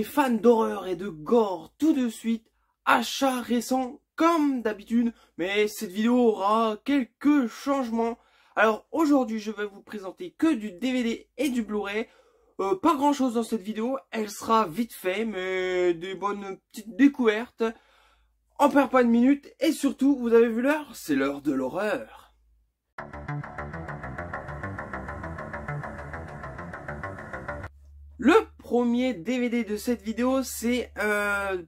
les fans d'horreur et de gore, tout de suite, achat récent comme d'habitude, mais cette vidéo aura quelques changements. Alors aujourd'hui je vais vous présenter que du DVD et du Blu-ray. Pas grand chose dans cette vidéo, elle sera vite fait, mais des bonnes petites découvertes. On perd pas de minutes et surtout, vous avez vu l'heure, c'est l'heure de l'horreur. Le premier DVD de cette vidéo, c'est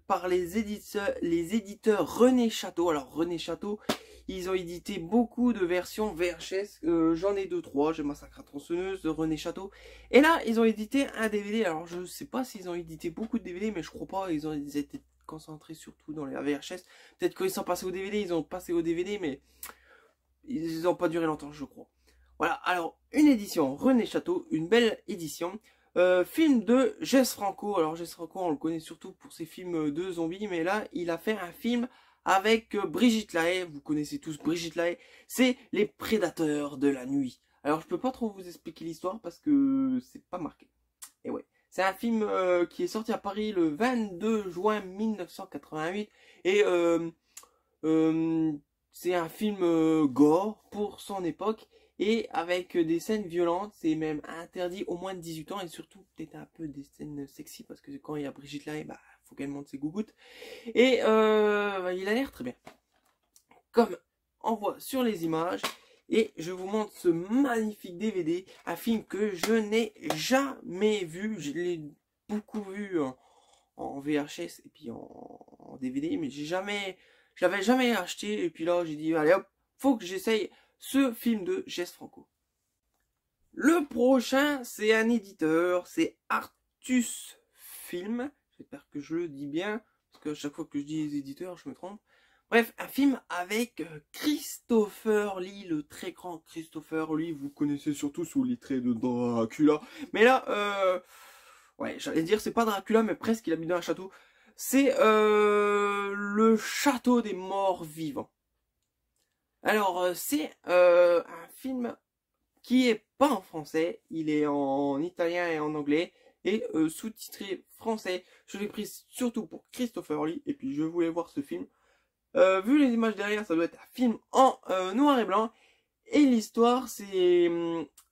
par les éditeurs René Château. Alors René Château, ils ont édité beaucoup de versions VHS. J'en ai 2-3, j'ai Massacre à tronçonneuse de René Château. Et là, ils ont édité un DVD. Alors je sais pas s'ils ont édité beaucoup de DVD, mais je crois pas. Ils étaient concentrés surtout dans les VHS. Peut-être qu'ils sont passés au DVD, ils ont passé au DVD, mais ils n'ont pas duré longtemps, je crois. Voilà, alors une édition René Château, une belle édition. Film de Jess Franco. Alors Jess Franco, on le connaît surtout pour ses films de zombies, mais là il a fait un film avec Brigitte Lahaie. Vous connaissez tous Brigitte Lahaie, c'est Les Prédateurs de la nuit. Alors je peux pas trop vous expliquer l'histoire parce que c'est pas marqué. Et ouais, c'est un film qui est sorti à Paris le 22 juin 1988 et c'est un film gore pour son époque. Et avec des scènes violentes, c'est même interdit au moins de 18 ans. Et surtout, peut-être un peu des scènes sexy. Parce que quand il y a Brigitte Lahaie, bah, faut qu'elle monte ses gougouttes. Et il a l'air très bien. Comme on voit sur les images. Et je vous montre ce magnifique DVD. Un film que je n'ai jamais vu. Je l'ai beaucoup vu en VHS et puis en DVD. Mais je l'avais jamais acheté. Et puis là, j'ai dit, allez hop, faut que j'essaye ce film de Jess Franco. Le prochain, c'est un éditeur, c'est Artus Film. J'espère que je le dis bien, parce que à chaque fois que je dis les éditeurs, je me trompe. Bref, un film avec Christopher Lee, le très grand Christopher Lee. Vous connaissez surtout sous les traits de Dracula. Mais là, ouais, j'allais dire c'est pas Dracula, mais presque, il habite dans un château. C'est le château des morts vivants. Alors, c'est un film qui est pas en français, il est en italien et en anglais, et sous-titré français. Je l'ai pris surtout pour Christopher Lee, et puis je voulais voir ce film. Vu les images derrière, ça doit être un film en noir et blanc, et l'histoire, c'est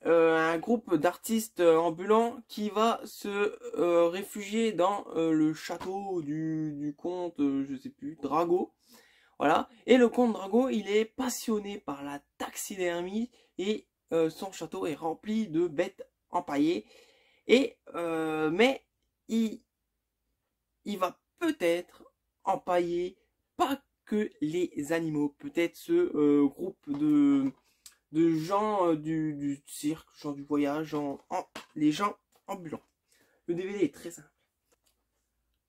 un groupe d'artistes ambulants qui va se réfugier dans le château du comte, je sais plus, Drago. Voilà. Et le comte Drago, il est passionné par la taxidermie et son château est rempli de bêtes empaillées. Et mais il va peut-être empailler pas que les animaux, peut-être ce groupe de gens du cirque, gens du voyage, les gens ambulants. Le DVD est très simple.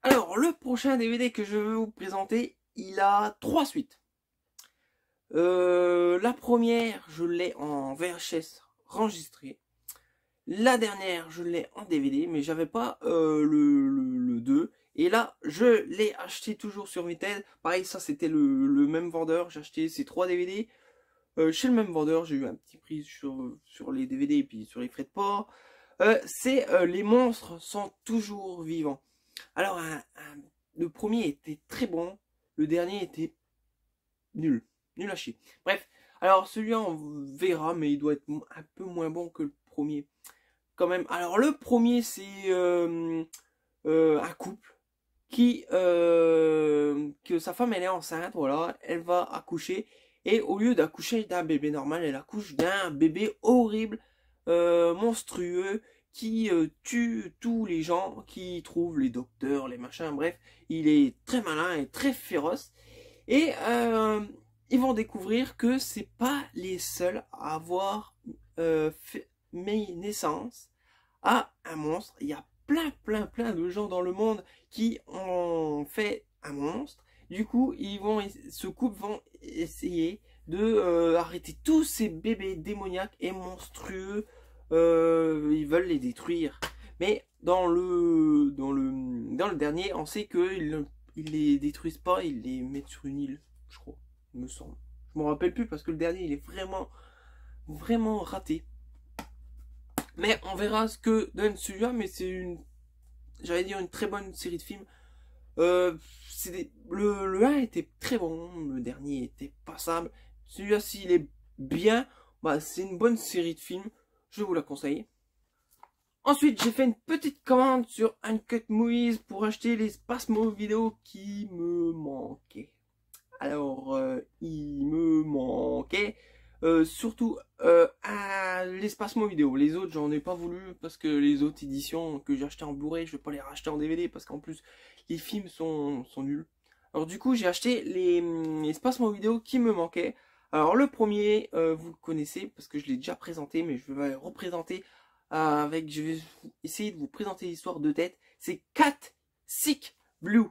Alors le prochain DVD que je vais vous présenter, il a 3 suites. La première, je l'ai en VHS enregistré. La dernière, je l'ai en DVD, mais j'avais pas le 2. Et là, je l'ai acheté toujours sur Vinted. Pareil, ça c'était le même vendeur. J'ai acheté ces 3 DVD. Chez le même vendeur, j'ai eu un petit prix sur les DVD et puis sur les frais de port. C'est Les monstres sont toujours vivants. Alors, le premier était très bon. Le dernier était nul. Nul à chier. Bref. Alors, celui-là, on verra, mais il doit être un peu moins bon que le premier. Quand même. Alors, le premier, c'est un couple qui... que sa femme, elle est enceinte. Voilà. Elle va accoucher. Et au lieu d'accoucher d'un bébé normal, elle accouche d'un bébé horrible, monstrueux, qui tue tous les gens qui trouvent, les docteurs, les machins, bref. Il est très malin et très féroce. Et ils vont découvrir que c'est pas les seuls à avoir mis naissance à un monstre. Il y a plein de gens dans le monde qui ont fait un monstre. Du coup, ce couple vont essayer de arrêter tous ces bébés démoniaques et monstrueux. Ils veulent les détruire. Mais dans le dernier, on sait qu'ils les détruisent pas, ils les mettent sur une île, je crois, il me semble. Je me rappelle plus parce que le dernier, il est vraiment raté. Mais on verra ce que donne celui-là, mais c'est j'allais dire une très bonne série de films. Le 1 était très bon, le dernier était passable. Celui-là, s'il est bien, bah, c'est une bonne série de films. Je vous la conseille. Ensuite, j'ai fait une petite commande sur Uncut Movies pour acheter les Spasmo vidéo qui me manquaient. Alors, il me manquait surtout les Spasmo vidéo. Les autres, j'en ai pas voulu parce que les autres éditions que j'ai achetées en Blu-ray, je vais pas les racheter en DVD parce qu'en plus, les films sont nuls. Alors du coup, j'ai acheté les Spasmo vidéo qui me manquaient. Alors le premier, vous le connaissez parce que je l'ai déjà présenté, mais je vais le représenter je vais essayer de vous présenter l'histoire de tête. C'est Cat Sick Blue.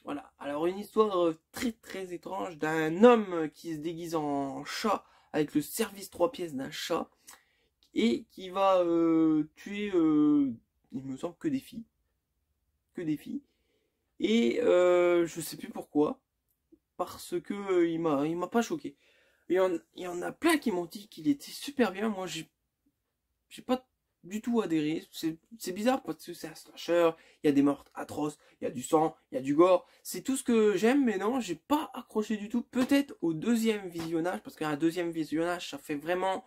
Voilà, alors une histoire très très étrange d'un homme qui se déguise en chat avec le service 3 pièces d'un chat et qui va tuer, il me semble, que des filles. Que des filles. Et je sais plus pourquoi, parce que il m'a pas choqué. Il y en a plein qui m'ont dit qu'il était super bien. Moi, j'ai pas du tout adhéré. C'est bizarre parce que c'est un slasher, il y a des meurtres atroces, il y a du sang, il y a du gore. C'est tout ce que j'aime, mais non, j'ai pas accroché du tout. Peut-être au deuxième visionnage, parce qu'un deuxième visionnage, ça fait vraiment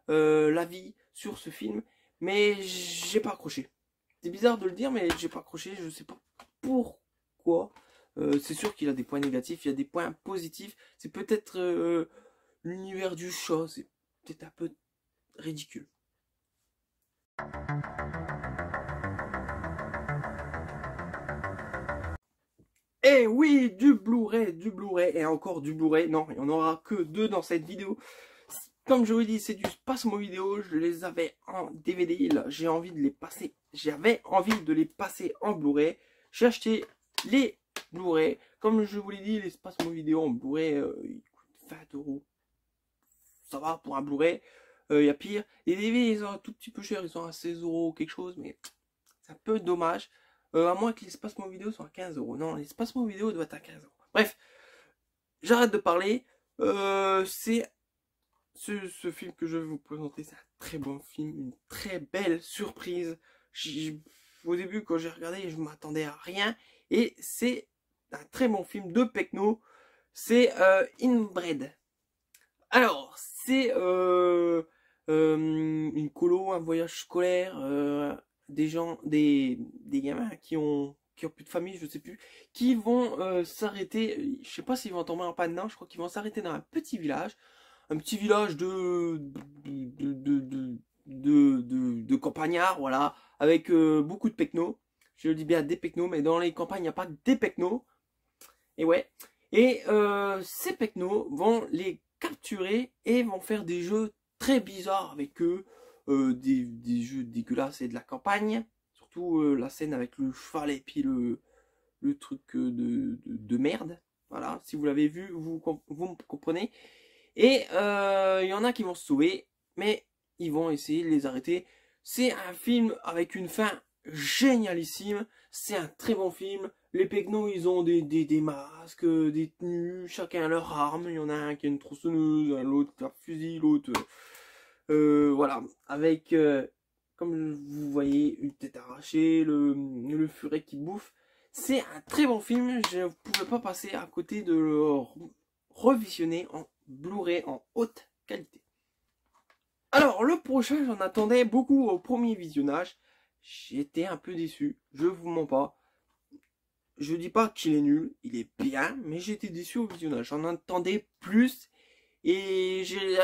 l'avis sur ce film, mais j'ai pas accroché. C'est bizarre de le dire, mais j'ai pas accroché, je sais pas pourquoi. C'est sûr qu'il a des points négatifs, il y a des points positifs. C'est peut-être l'univers du chat, c'est peut-être un peu ridicule. Et oui, du Blu-ray, et encore du Blu-ray. Non, il n'y en aura que 2 dans cette vidéo. Comme je vous dis, c'est du Spasmo vidéo. Je les avais en DVD. Là, j'ai envie de les passer. J'avais envie de les passer en Blu-ray. J'ai acheté les Blu-ray. Comme je vous l'ai dit, les Spasmo vidéo en Blu-ray, ils coûtent 20 euros. Ça va pour un Blu-ray. Il y a pire. Les DVD, ils sont un tout petit peu chers. Ils sont à 16 euros quelque chose. Mais c'est un peu dommage. À moins que les Spasmo vidéo soient à 15 euros. Non, les Spasmo vidéo doivent être à 15 euros. Bref, j'arrête de parler. C'est ce film que je vais vous présenter. C'est un très bon film. Une très belle surprise. Au début, quand j'ai regardé, je m'attendais à rien. Et c'est un très bon film de Pecno. C'est Inbred. Alors, c'est une colo, un voyage scolaire, des gens, des gamins qui ont plus de famille, je sais plus, qui vont s'arrêter, je sais pas s'ils vont tomber en panne, non, je crois qu'ils vont s'arrêter dans un petit village de campagnards, voilà, avec beaucoup de pecnos. Je dis bien des pecnos, mais dans les campagnes, il n'y a pas des pecnos. Et ouais. Et ces pecnos vont les capturer et vont faire des jeux très bizarres avec eux. Des jeux dégueulasses et de la campagne. Surtout la scène avec le cheval et puis le truc de merde. Voilà, si vous l'avez vu, vous me comprenez. Et il y en a qui vont se sauver, mais ils vont essayer de les arrêter. C'est un film avec une fin génialissime. C'est un très bon film. Les pecnos, ils ont des masques, des tenues, chacun a leur arme. Il y en a un qui a une tronçonneuse, l'autre qui a un fusil, l'autre... voilà, avec, comme vous voyez, une tête arrachée, le furet qui bouffe. C'est un très bon film. Je ne pouvais pas passer à côté de le revisionner en Blu-ray en haute qualité. Alors, le prochain, j'en attendais beaucoup au premier visionnage. J'étais un peu déçu, je vous mens pas. Je dis pas qu'il est nul, il est bien, mais j'étais déçu au visionnage. J'en attendais plus et j'ai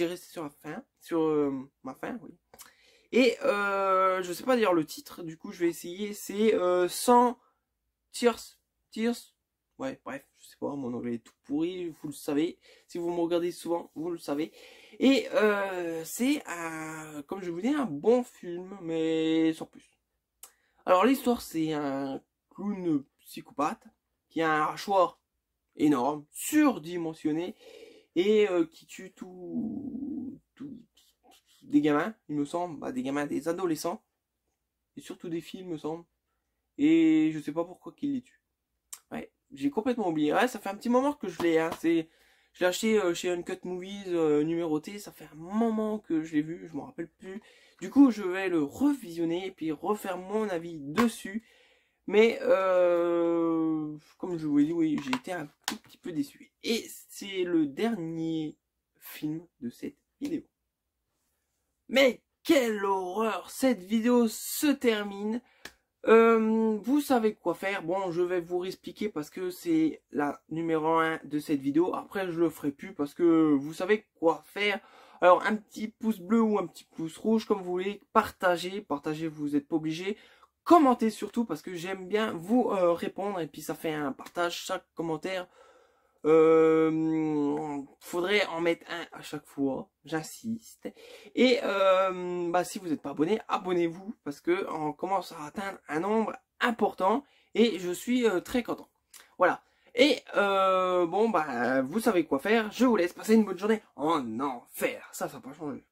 resté sur la fin, sur ma fin, oui. Et je sais pas dire le titre, du coup je vais essayer. C'est 100 Tears, ouais, bref, je sais pas, mon anglais est tout pourri, vous le savez. Si vous me regardez souvent, vous le savez. Et c'est, comme je vous dis, un bon film, mais sans plus. Alors l'histoire, c'est un clown psychopathe qui a un hachoir énorme, surdimensionné, et qui tue des gamins, il me semble, bah, des gamins, des adolescents, et surtout des filles, il me semble. Et je sais pas pourquoi qu'il les tue. Ouais, j'ai complètement oublié. Ouais, ça fait un petit moment que je l'ai. Hein. Je l'ai acheté chez Uncut Movies numéroté. Ça fait un moment que je l'ai vu. Je m'en rappelle plus Du coup, je vais le revisionner et puis refaire mon avis dessus. Mais comme je vous l'ai dit, oui, j'ai été un tout petit peu déçu. Et c'est le dernier film de cette vidéo. Mais quelle horreur! Cette vidéo se termine. Vous savez quoi faire. Bon, je vais vous expliquer parce que c'est la numéro 1 de cette vidéo. Après, je le ferai plus parce que vous savez quoi faire. Alors, un petit pouce bleu ou un petit pouce rouge, comme vous voulez. Partagez, vous n'êtes pas obligé. Commentez surtout parce que j'aime bien vous répondre et puis ça fait un partage chaque commentaire. Faudrait en mettre un à chaque fois, j'insiste. Et si vous n'êtes pas abonné, abonnez-vous parce que on commence à atteindre un nombre important et je suis très content. Voilà. Et vous savez quoi faire. Je vous laisse passer une bonne journée en enfer. Ça n'a pas changé.